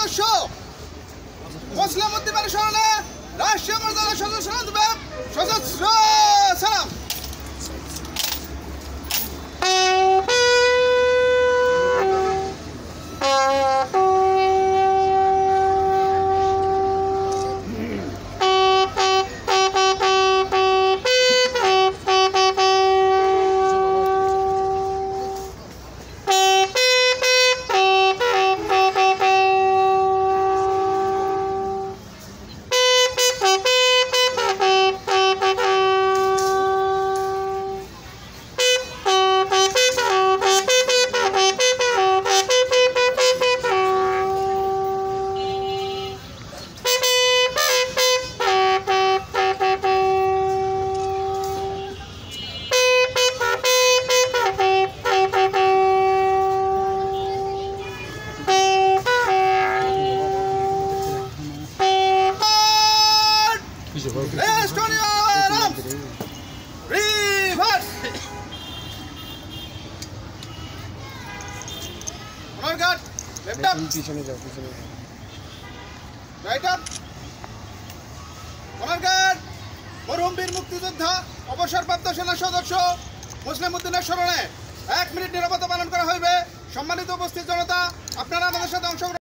সদস্য মুসলিম উদ্দিনের স্মরণে রাষ্ট্রীয় মর্যাদা সদস্য সশস্ত্র সালাম। মরহুম বীর মুক্তিযোদ্ধা অবসরপ্রাপ্ত সেনা সদস্য মুসলিম উদ্দিনের স্মরণে 1 মিনিট নীরবতা পালন করা হইবে। সম্মানিত উপস্থিত জনতা, আপনারা আমাদের সাথে অংশগ্রহণ